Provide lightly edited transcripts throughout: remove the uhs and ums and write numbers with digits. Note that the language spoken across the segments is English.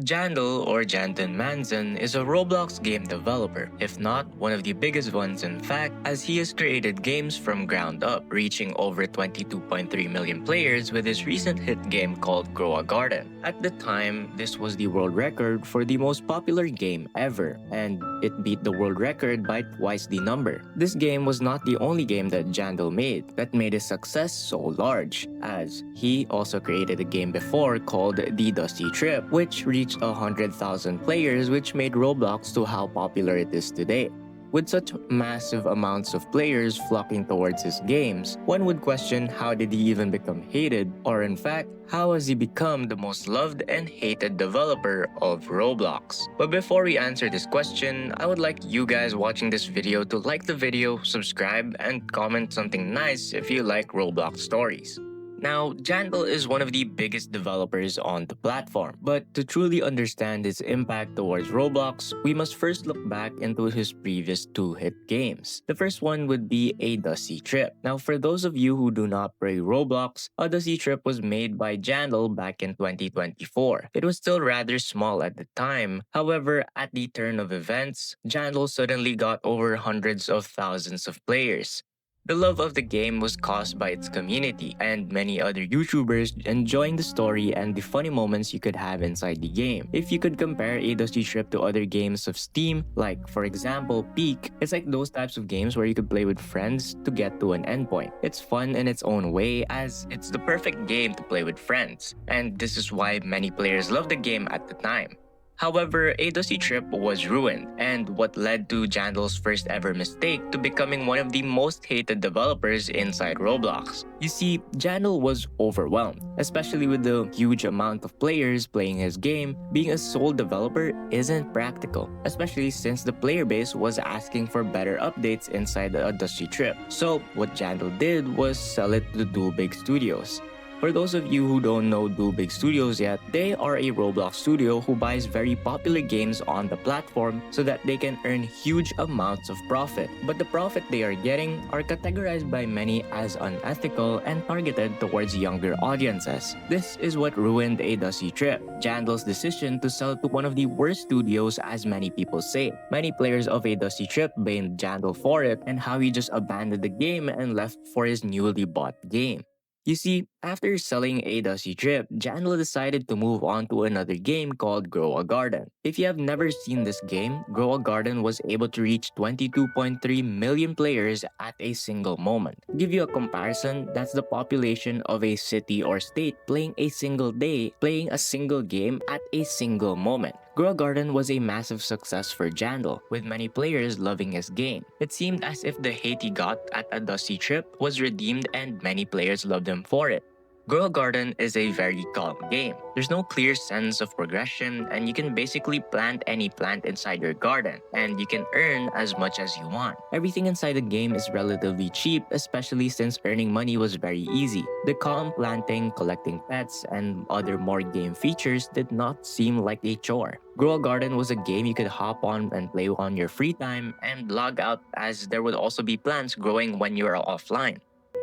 Jandel or Janton Manson is a Roblox game developer, if not one of the biggest ones in fact, as he has created games from ground up, reaching over 22.3 million players with his recent hit game called Grow a Garden. At the time, this was the world record for the most popular game ever, and it beat the world record by twice the number. This game was not the only game that Jandel made that made his success so large, as he also created a game before called The Dusty Trip, which reached 100,000 players, which made Roblox to how popular it is today. With such massive amounts of players flocking towards his games, one would question how did he even become hated, or in fact, how has he become the most loved and hated developer of Roblox? But before we answer this question, I would like you guys watching this video to like the video, subscribe, and comment something nice if you like Roblox stories. Now, Jandel is one of the biggest developers on the platform, but to truly understand his impact towards Roblox, we must first look back into his previous two hit games. The first one would be A Dusty Trip. Now, for those of you who do not play Roblox, A Dusty Trip was made by Jandel back in 2024. It was still rather small at the time. However, at the turn of events, Jandel suddenly got over hundreds of thousands of players. The love of the game was caused by its community and many other YouTubers enjoying the story and the funny moments you could have inside the game. If you could compare A Dusty Trip to other games of Steam, like for example Peak, it's like those types of games where you could play with friends to get to an endpoint. It's fun in its own way as it's the perfect game to play with friends, and this is why many players loved the game at the time. However, A Dusty Trip was ruined, and what led to Jandel's first ever mistake to becoming one of the most hated developers inside Roblox. You see, Jandel was overwhelmed, especially with the huge amount of players playing his game. Being a sole developer isn't practical, especially since the player base was asking for better updates inside A Dusty Trip. So, what Jandel did was sell it to Do Big Studios. For those of you who don't know Do Big Studios yet, they are a Roblox studio who buys very popular games on the platform so that they can earn huge amounts of profit. But the profit they are getting are categorized by many as unethical and targeted towards younger audiences. This is what ruined A Dusty Trip, Jandel's decision to sell to one of the worst studios as many people say. Many players of A Dusty Trip blamed Jandel for it and how he just abandoned the game and left for his newly bought game. You see, after selling A Dusty Trip, Jandel decided to move on to another game called Grow a Garden. If you have never seen this game, Grow a Garden was able to reach 22.3 million players at a single moment. To give you a comparison, that's the population of a city or state playing a single day, playing a single game at a single moment. Grow a Garden was a massive success for Jandel, with many players loving his game. It seemed as if the hate he got at A Dusty Trip was redeemed and many players loved him for it. Grow a Garden is a very calm game. There's no clear sense of progression, and you can basically plant any plant inside your garden, and you can earn as much as you want. Everything inside the game is relatively cheap, especially since earning money was very easy. The calm planting, collecting pets, and other more game features did not seem like a chore. Grow a Garden was a game you could hop on and play on your free time and log out, as there would also be plants growing when you are offline.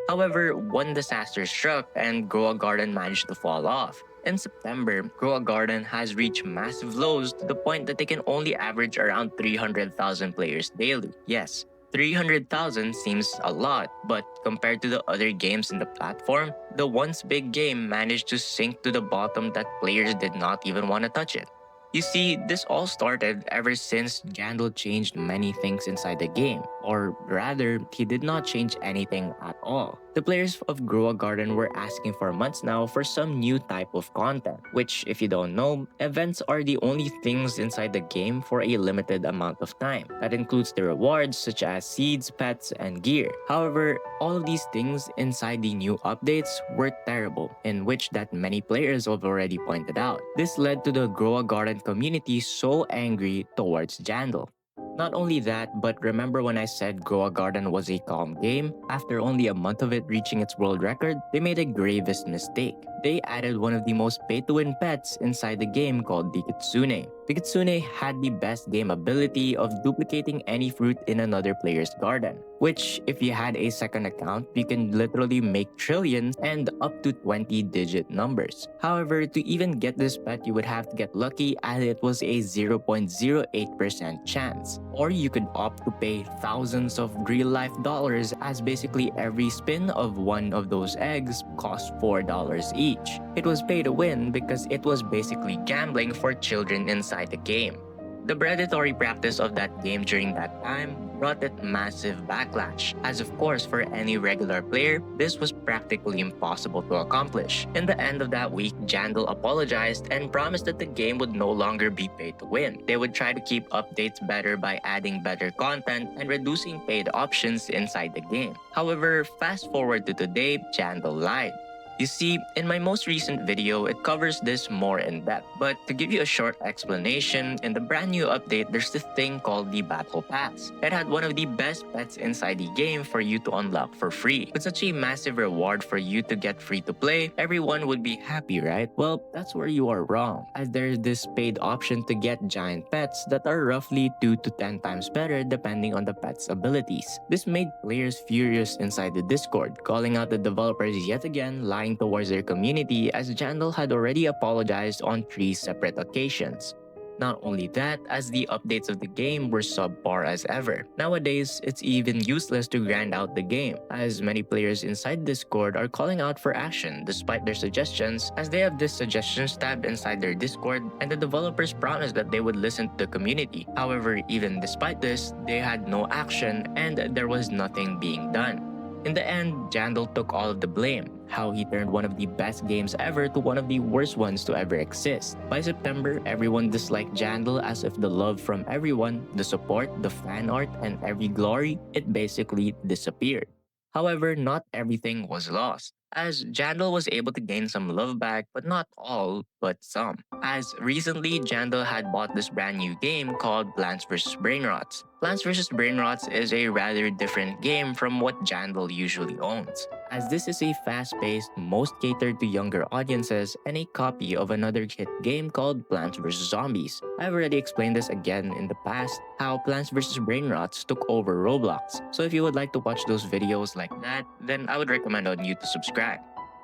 However, one disaster struck and Grow a Garden managed to fall off. In September, Grow a Garden has reached massive lows to the point that they can only average around 300,000 players daily. Yes, 300,000 seems a lot, but compared to the other games in the platform, the once big game managed to sink to the bottom that players did not even want to touch it. You see, this all started ever since Jandel changed many things inside the game, or rather, he did not change anything at all. The players of Grow a Garden were asking for months now for some new type of content, which if you don't know, events are the only things inside the game for a limited amount of time. That includes the rewards such as seeds, pets, and gear. However, all of these things inside the new updates were terrible, in which that many players have already pointed out. This led to the Grow a Garden community so angry towards Jandel. Not only that, but remember when I said Grow a Garden was a calm game? After only a month of it reaching its world record, they made a gravest mistake. They added one of the most pay-to-win pets inside the game called the Kitsune. Pikitsune had the best game ability of duplicating any fruit in another player's garden, which if you had a second account, you can literally make trillions and up to 20-digit numbers. However, to even get this pet, you would have to get lucky as it was a 0.08% chance. Or you could opt to pay thousands of real-life dollars as basically every spin of one of those eggs cost $4 each. It was pay to win because it was basically gambling for children inside the game. The predatory practice of that game during that time brought it massive backlash, as of course for any regular player, this was practically impossible to accomplish. In the end of that week, Jandel apologized and promised that the game would no longer be pay to win. They would try to keep updates better by adding better content and reducing paid options inside the game. However, fast forward to today, Jandel lied. You see, in my most recent video, it covers this more in depth. But to give you a short explanation, in the brand new update, there's this thing called the Battle Pass. It had one of the best pets inside the game for you to unlock for free. With such a massive reward for you to get free to play, everyone would be happy, right? Well, that's where you are wrong, as there's this paid option to get giant pets that are roughly 2 to 10 times better depending on the pet's abilities. This made players furious inside the Discord, calling out the developers yet again, lying towards their community as Jandel had already apologized on 3 separate occasions. Not only that, as the updates of the game were subpar as ever. Nowadays, it's even useless to grind out the game, as many players inside Discord are calling out for action despite their suggestions, as they have this suggestions tab inside their Discord and the developers promised that they would listen to the community. However, even despite this, they had no action and there was nothing being done. In the end, Jandel took all of the blame, how he turned one of the best games ever to one of the worst ones to ever exist. By September, everyone disliked Jandel as if the love from everyone, the support, the fan art, and every glory, it basically disappeared. However, not everything was lost, as Jandel was able to gain some love back, but not all, but some. As recently, Jandel had bought this brand new game called Plants vs. Brainrots. Plants vs. Brainrots is a rather different game from what Jandel usually owns, as this is a fast-paced, most catered to younger audiences, and a copy of another hit game called Plants vs. Zombies. I've already explained this again in the past, how Plants vs. Brainrots took over Roblox, so if you would like to watch those videos like that, then I would recommend on you to subscribe.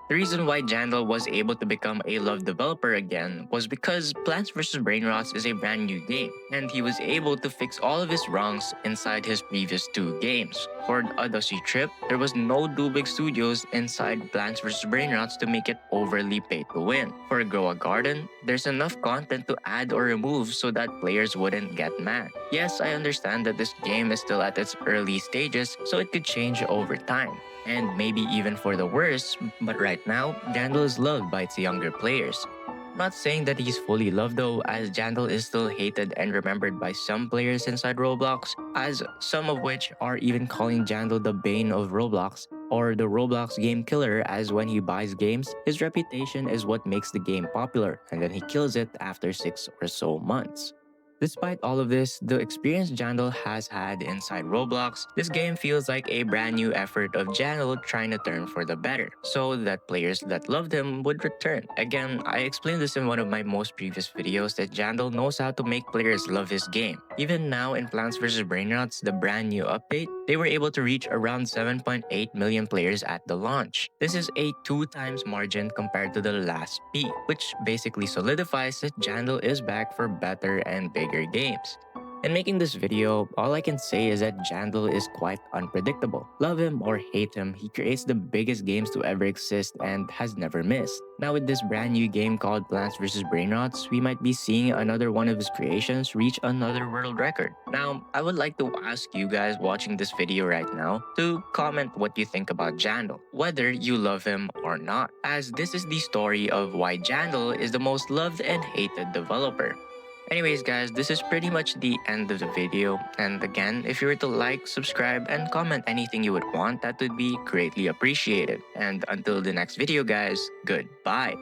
The reason why Jandel was able to become a loved developer again was because Plants vs. Brainrots is a brand new game, and he was able to fix all of his wrongs inside his previous 2 games. For Odyssey Trip, there was no do big studios inside Plants vs. Brainrots to make it overly pay to win. For Grow a Garden, there's enough content to add or remove so that players wouldn't get mad. Yes, I understand that this game is still at its early stages, so it could change over time, and maybe even for the worse, but right now, Jandel is loved by its younger players. Not saying that he's fully loved though, as Jandel is still hated and remembered by some players inside Roblox, as some of which are even calling Jandel the bane of Roblox, or the Roblox game killer, as when he buys games, his reputation is what makes the game popular, and then he kills it after 6 or so months. Despite all of this, the experience Jandel has had inside Roblox, this game feels like a brand new effort of Jandel trying to turn for the better, so that players that loved him would return. Again, I explained this in one of my most previous videos that Jandel knows how to make players love his game. Even now in Plants vs. Brainrots, the brand new update, they were able to reach around 7.8 million players at the launch. This is a 2 times margin compared to the last peak, which basically solidifies that Jandel is back for better and bigger games. In making this video, all I can say is that Jandel is quite unpredictable. Love him or hate him, he creates the biggest games to ever exist and has never missed. Now with this brand new game called Plants vs. Brainrots, we might be seeing another one of his creations reach another world record. Now, I would like to ask you guys watching this video right now to comment what you think about Jandel, whether you love him or not, as this is the story of why Jandel is the most loved and hated developer. Anyways guys, this is pretty much the end of the video, and again, if you were to like, subscribe, and comment anything you would want, that would be greatly appreciated. And until the next video guys, goodbye!